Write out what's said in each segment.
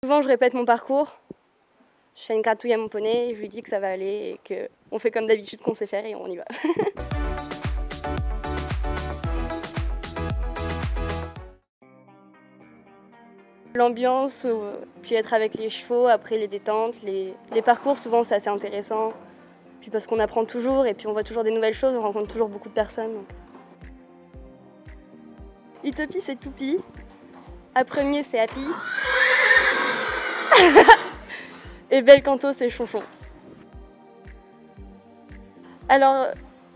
Souvent, je répète mon parcours. Je fais une gratouille à mon poney, je lui dis que ça va aller et qu'on fait comme d'habitude qu'on sait faire et on y va. L'ambiance, puis être avec les chevaux, après les détentes, les parcours, souvent c'est assez intéressant. Puis parce qu'on apprend toujours et puis on voit toujours des nouvelles choses, on rencontre toujours beaucoup de personnes. Donc. Utopie c'est Toupie, à premier c'est Happy, et Bel Canto c'est Chonchon. Alors,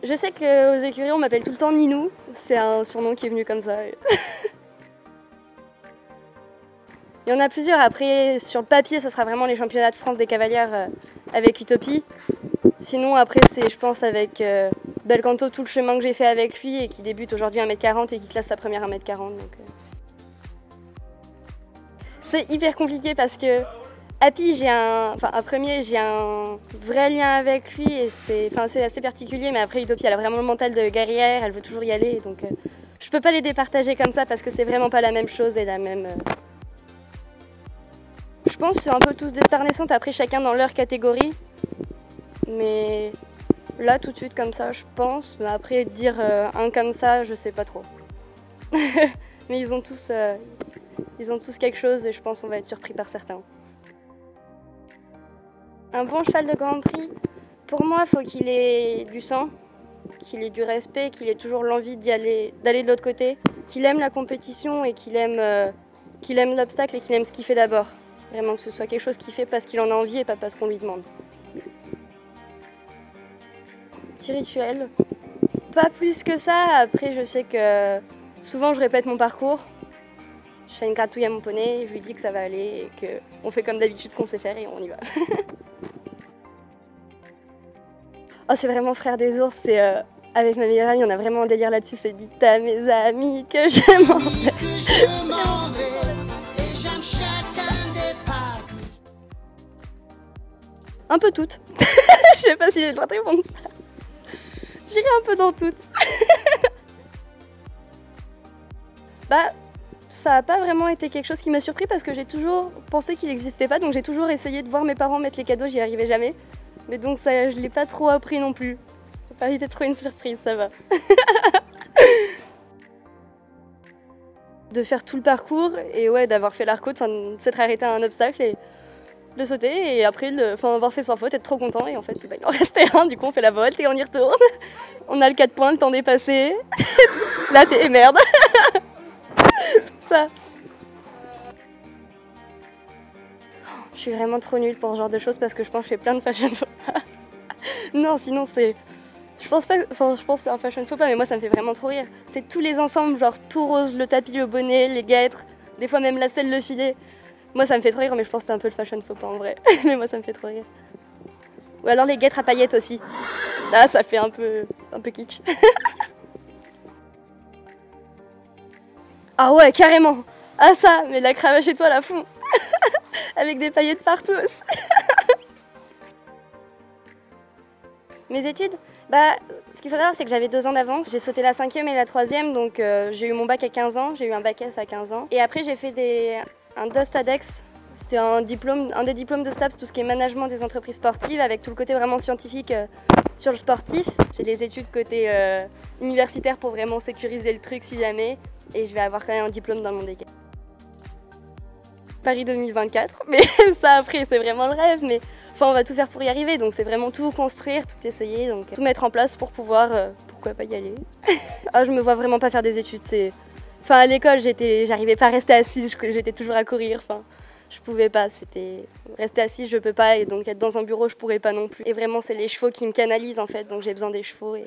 je sais qu'aux écuries on m'appelle tout le temps Ninou, c'est un surnom qui est venu comme ça. Il y en a plusieurs, après sur le papier ce sera vraiment les championnats de France des cavalières avec Utopie. Sinon après c'est je pense avec Bel Canto tout le chemin que j'ai fait avec lui et qui débute aujourd'hui à 1m40 et qui classe sa première à 1m40. Donc, C'est hyper compliqué parce que Happy j'ai un vrai lien avec lui et c'est assez particulier, mais après Utopie elle a vraiment le mental de guerrière, elle veut toujours y aller, donc je peux pas les départager comme ça parce que c'est vraiment pas la même chose et la même... Je pense que c'est un peu tous des stars naissantes, après chacun dans leur catégorie. Mais là tout de suite comme ça je pense, mais après dire un comme ça je sais pas trop. Mais ils ont tous quelque chose et je pense qu'on va être surpris par certains. Un bon cheval de Grand Prix, pour moi il faut qu'il ait du sang, qu'il ait du respect, qu'il ait toujours l'envie d'aller de l'autre côté, qu'il aime la compétition et qu'il aime l'obstacle et qu'il aime ce qu'il fait d'abord. Vraiment que ce soit quelque chose qu'il fait parce qu'il en a envie et pas parce qu'on lui demande. Petit rituel, pas plus que ça. Après je sais que souvent je répète mon parcours. Je fais une gratouille à mon poney, je lui dis que ça va aller et qu'on fait comme d'habitude qu'on sait faire et on y va. Oh c'est vraiment Frère des ours, c'est avec ma meilleure amie, on a vraiment un délire là-dessus, c'est dites à mes amis que je m'en vais. Un peu toutes. Je sais pas si j'ai le droit de répondre ça. J'irai un peu dans toutes. Bah, ça n'a pas vraiment été quelque chose qui m'a surpris parce que j'ai toujours pensé qu'il n'existait pas, donc j'ai toujours essayé de voir mes parents mettre les cadeaux, j'y arrivais jamais. Mais donc ça, je l'ai pas trop appris non plus. Ça n'a pas été trop une surprise, ça va. De faire tout le parcours et ouais, d'avoir fait l'arc-haut, de s'être arrêté à un obstacle et de sauter et après avoir fait sans faute, être trop content et en fait il en restait un, du coup on fait la volte et on y retourne. On a le 4 points, le temps dépassé. Là t'es merde. Ça. Je suis vraiment trop nulle pour ce genre de choses parce que je pense que je fais plein de fashion faux pas. Non, sinon c'est... Je pense que c'est un fashion faux pas, mais moi ça me fait vraiment trop rire. C'est tous les ensembles, genre tout rose, le tapis, le bonnet, les guêtres, des fois même la selle, le filet. Moi ça me fait trop rire, mais je pense que c'est un peu le fashion faux pas en vrai. Mais moi ça me fait trop rire. Ou alors les guêtres à paillettes aussi. Là ça fait un peu kitsch. Ah ouais, carrément. Ah ça, mais la cravache étoile à fond. Avec des paillettes partout aussi. Mes études, bah, ce qu'il faut savoir, c'est que j'avais 2 ans d'avance. J'ai sauté la 5e et la 3e, donc j'ai eu mon bac à 15 ans, j'ai eu un bac S à 15 ans. Et après, j'ai fait un DOST-ADEX. C'était un des diplômes de STAPS, tout ce qui est management des entreprises sportives, avec tout le côté vraiment scientifique sur le sportif. J'ai les études côté universitaire pour vraiment sécuriser le truc si jamais. Et je vais avoir quand même un diplôme dans le monde des games. Paris 2024, mais ça après c'est vraiment le rêve, mais on va tout faire pour y arriver, donc c'est vraiment tout construire, tout essayer, donc tout mettre en place pour pouvoir, pourquoi pas y aller. Ah, je me vois vraiment pas faire des études, à l'école j'arrivais pas à rester assise, j'étais toujours à courir, je pouvais pas, rester assise je peux pas, et donc être dans un bureau je pourrais pas non plus. Et vraiment c'est les chevaux qui me canalisent en fait, donc j'ai besoin des chevaux et